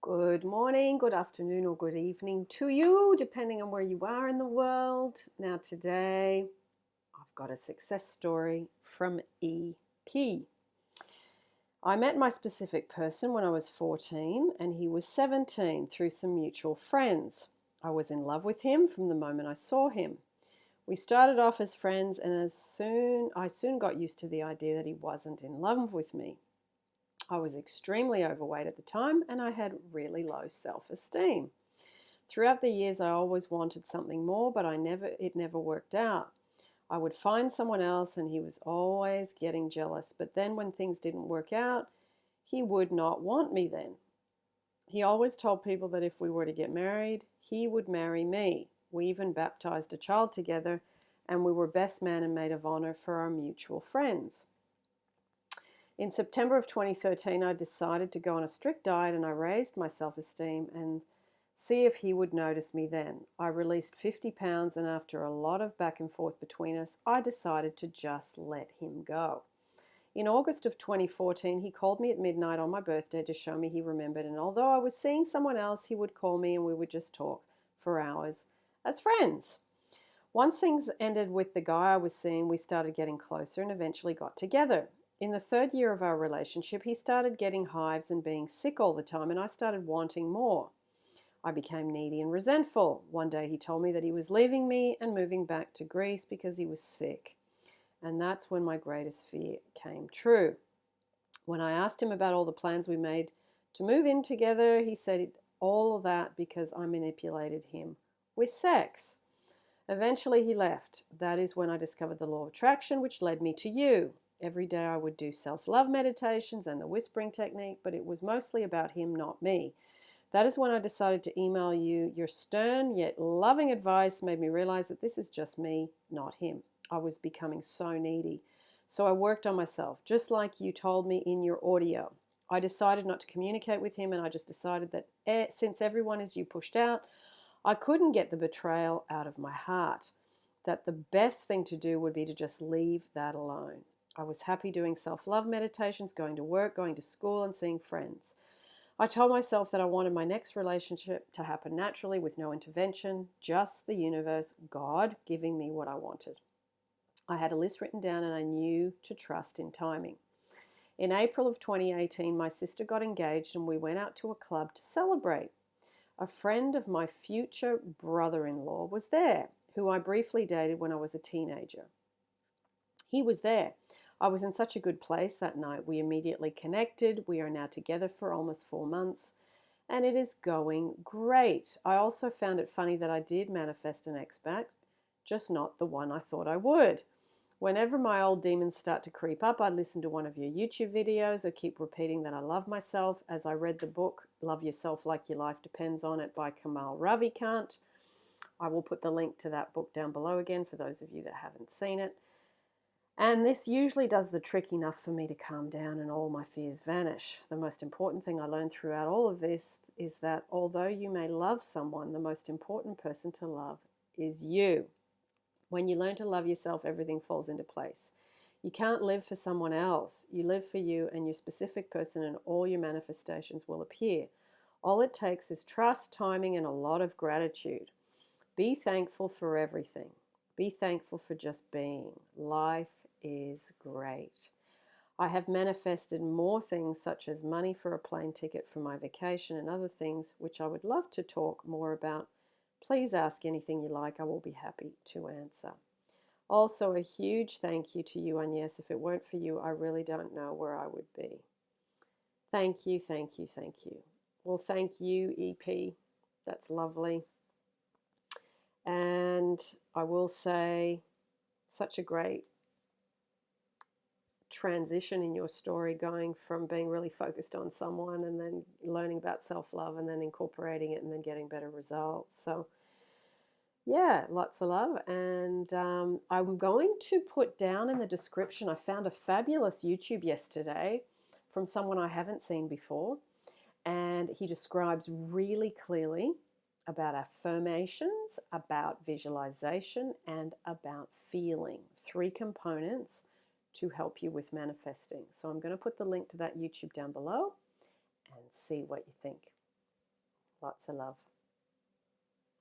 Good morning, good afternoon, or good evening to you, depending on where you are in the world. Now, today I've got a success story from EP. I met my specific person when I was 14 and he was 17 through some mutual friends. I was in love with him from the moment I saw him. We started off as friends, and I soon got used to the idea that he wasn't in love with me. I was extremely overweight at the time and I had really low self-esteem. Throughout the years I always wanted something more, but it never worked out. I would find someone else and he was always getting jealous, but then when things didn't work out, he would not want me then. He always told people that if we were to get married, he would marry me. We even baptized a child together and we were best man and maid of honor for our mutual friends. In September of 2013, I decided to go on a strict diet and I raised my self-esteem and see if he would notice me then. I released 50 pounds and after a lot of back and forth between us, I decided to just let him go. In August of 2014, he called me at midnight on my birthday to show me he remembered, and although I was seeing someone else, he would call me and we would just talk for hours as friends. Once things ended with the guy I was seeing, we started getting closer and eventually got together. In the third year of our relationship, he started getting hives and being sick all the time, and I started wanting more. I became needy and resentful. One day he told me that he was leaving me and moving back to Greece because he was sick. And that's when my greatest fear came true. When I asked him about all the plans we made to move in together, he said all of that because I manipulated him with sex. Eventually he left. That is when I discovered the law of attraction, which led me to you. Every day I would do self-love meditations and the whispering technique, but it was mostly about him, not me. That is when I decided to email you. Your stern yet loving advice made me realize that this is just me, not him. I was becoming so needy. So I worked on myself, just like you told me in your audio. I decided not to communicate with him, and I just decided that since everyone is you pushed out, I couldn't get the betrayal out of my heart. That the best thing to do would be to just leave that alone. I was happy doing self-love meditations, going to work, going to school, and seeing friends. I told myself that I wanted my next relationship to happen naturally with no intervention, just the universe, God, giving me what I wanted. I had a list written down and I knew to trust in timing. In April of 2018, my sister got engaged and we went out to a club to celebrate. A friend of my future brother-in-law was there, who I briefly dated when I was a teenager. He was there. I was in such a good place that night. We immediately connected. We are now together for almost 4 months, and it is going great. I also found it funny that I did manifest an ex-back, just not the one I thought I would. Whenever my old demons start to creep up, I listen to one of your YouTube videos. I keep repeating that I love myself as I read the book, Love Yourself Like Your Life Depends on It by Kamal Ravikant. I will put the link to that book down below again for those of you that haven't seen it. And this usually does the trick enough for me to calm down and all my fears vanish. The most important thing I learned throughout all of this is that although you may love someone, the most important person to love is you. When you learn to love yourself, everything falls into place. You can't live for someone else. You live for you and your specific person, and all your manifestations will appear. All it takes is trust, timing, and a lot of gratitude. Be thankful for everything. Be thankful for just being. Life is great. I have manifested more things such as money for a plane ticket for my vacation and other things which I would love to talk more about. Please ask anything you like. I will be happy to answer. Also, a huge thank you to you, Agnes. If it weren't for you, I really don't know where I would be. Thank you, thank you, thank you. Well, thank you, EP. That's lovely. And I will say, such a great transition in your story, going from being really focused on someone and then learning about self-love and then incorporating it and then getting better results. So yeah, lots of love. And I'm going to put down in the description, I found a fabulous YouTube yesterday from someone I haven't seen before, and he describes really clearly about affirmations, about visualization, and about feeling. 3 components to help you with manifesting. So I'm going to put the link to that YouTube down below and see what you think. Lots of love.